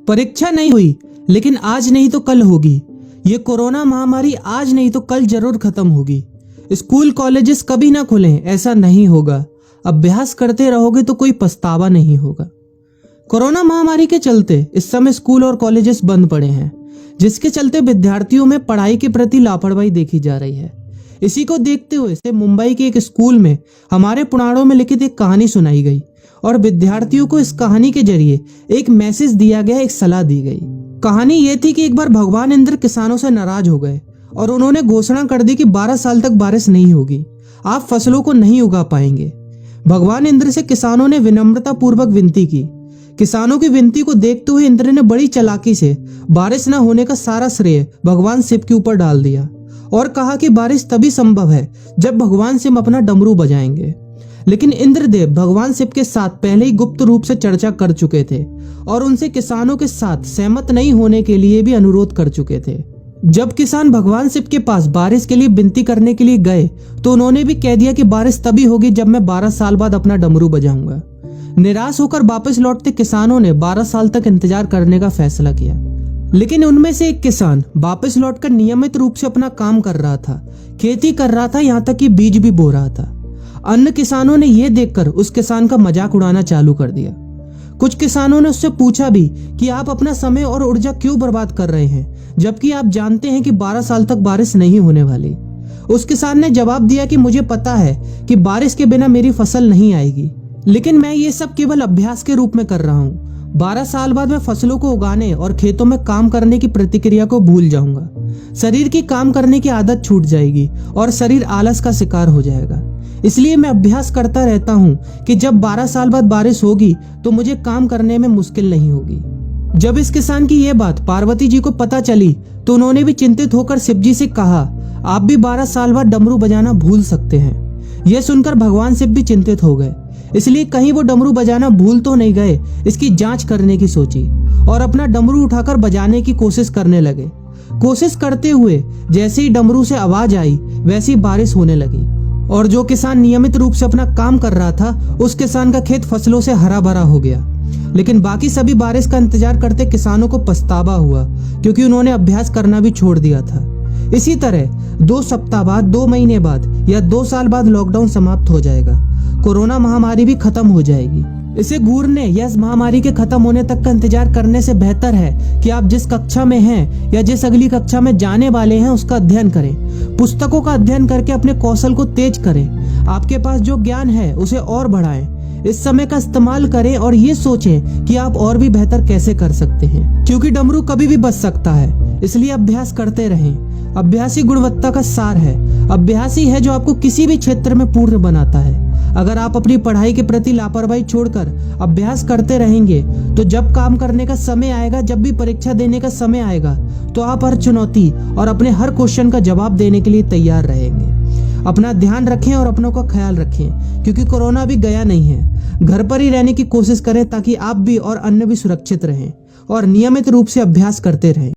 परीक्षा नहीं हुई, लेकिन आज नहीं तो कल होगी। ये कोरोना महामारी आज नहीं तो कल जरूर खत्म होगी। स्कूल कॉलेजेस कभी ना खुलें, ऐसा नहीं होगा। अभ्यास करते रहोगे तो कोई पछतावा नहीं होगा। कोरोना महामारी के चलते इस समय स्कूल और कॉलेजेस बंद पड़े हैं, जिसके चलते विद्यार्थियों में पढ़ाई के प्रति लापरवाही देखी जा रही है। इसी को देखते हुए मुंबई के एक स्कूल में हमारे पुराणों में लिखित एक कहानी सुनाई गई और विद्यार्थियों को इस कहानी के जरिए एक मैसेज दिया गया, एक सलाह दी गई। कहानी ये थी कि एक बार भगवान इंद्र किसानों से नाराज हो गए और उन्होंने घोषणा कर दी कि 12 साल तक बारिश नहीं होगी, आप फसलों को नहीं उगा पाएंगे। भगवान इंद्र से किसानों ने विनम्रता पूर्वक विनती की। किसानों की विनती को देखते हुए इंद्र ने बड़ी चालाकी से बारिश न होने का सारा श्रेय भगवान शिव के ऊपर डाल दिया और कहा कि बारिश तभी संभव है जब भगवान शिव अपना डमरू बजाएंगे। लेकिन इंद्रदेव भगवान शिव के साथ पहले ही गुप्त रूप से चर्चा कर चुके थे और उनसे किसानों के साथ सहमत नहीं होने के लिए भी अनुरोध कर चुके थे। जब किसान भगवान शिव के पास बारिश के लिए विनती करने के लिए गए तो उन्होंने भी कह दिया कि बारिश तभी होगी जब मैं 12 साल बाद अपना डमरू बजाऊंगा। निराश होकर वापस लौटते किसानों ने 12 साल तक इंतजार करने का फैसला किया। लेकिन उनमें से एक किसान वापस लौटकर नियमित रूप से अपना काम कर रहा था, खेती कर रहा था, यहाँ तक कि बीज भी बो रहा था। अन्य किसानों ने यह देखकर उस किसान का मजाक उड़ाना चालू कर दिया। कुछ किसानों ने उससे पूछा भी कि आप अपना समय और ऊर्जा क्यों बर्बाद कर रहे हैं, जबकि आप जानते हैं कि 12 साल तक बारिश नहीं होने वाली। उस किसान ने जवाब दिया कि मुझे पता है कि बारिश के बिना मेरी फसल नहीं आएगी, लेकिन मैं ये सब केवल अभ्यास के रूप में कर रहा हूँ। 12 साल बाद मैं फसलों को उगाने और खेतों में काम करने की प्रतिक्रिया को भूल जाऊंगा। शरीर की काम करने की आदत छूट जाएगी और शरीर आलस का शिकार हो जाएगा। इसलिए मैं अभ्यास करता रहता हूँ कि जब 12 साल बाद बारिश होगी तो मुझे काम करने में मुश्किल नहीं होगी। जब इस किसान की यह बात पार्वती जी को पता चली तो उन्होंने भी चिंतित होकर शिव जी से कहा, आप भी 12 साल बाद डमरू बजाना भूल सकते हैं। यह सुनकर भगवान शिव भी चिंतित हो गए, इसलिए कहीं वो डमरू बजाना भूल तो नहीं गए, इसकी जांच करने की सोची और अपना डमरू उठाकर बजाने की कोशिश करने लगे। कोशिश करते हुए जैसे ही डमरू से आवाज आई वैसी बारिश होने लगी और जो किसान नियमित रूप से अपना काम कर रहा था उस किसान का खेत फसलों से हरा भरा हो गया। लेकिन बाकी सभी बारिश का इंतजार करते किसानों को पछतावा हुआ, क्योंकि उन्होंने अभ्यास करना भी छोड़ दिया था। इसी तरह 2 सप्ताह बाद, 2 महीने बाद या 2 साल बाद लॉकडाउन समाप्त हो जाएगा। कोरोना महामारी भी खत्म हो जाएगी। इसे घूरने या इस महामारी के खत्म होने तक का इंतजार करने से बेहतर है कि आप जिस कक्षा में हैं या जिस अगली कक्षा में जाने वाले हैं उसका अध्ययन करें। पुस्तकों का अध्ययन करके अपने कौशल को तेज करें। आपके पास जो ज्ञान है उसे और बढ़ाएं। इस समय का इस्तेमाल करें और ये सोचें कि आप और भी बेहतर कैसे कर सकते हैं, क्योंकि डमरू कभी भी बच सकता है। इसलिए अभ्यास करते रहें। अभ्यास ही गुणवत्ता का सार है। अभ्यास ही है जो आपको किसी भी क्षेत्र में पूर्ण बनाता है। अगर आप अपनी पढ़ाई के प्रति लापरवाही छोड़कर अभ्यास करते रहेंगे तो जब काम करने का समय आएगा, जब भी परीक्षा देने का समय आएगा, तो आप हर चुनौती और अपने हर क्वेश्चन का जवाब देने के लिए तैयार रहेंगे। अपना ध्यान रखें और अपनों का ख्याल रखें, क्योंकि कोरोना अभी गया नहीं है। घर पर ही रहने की कोशिश करें ताकि आप भी और अन्य भी सुरक्षित रहें और नियमित रूप से अभ्यास करते रहें।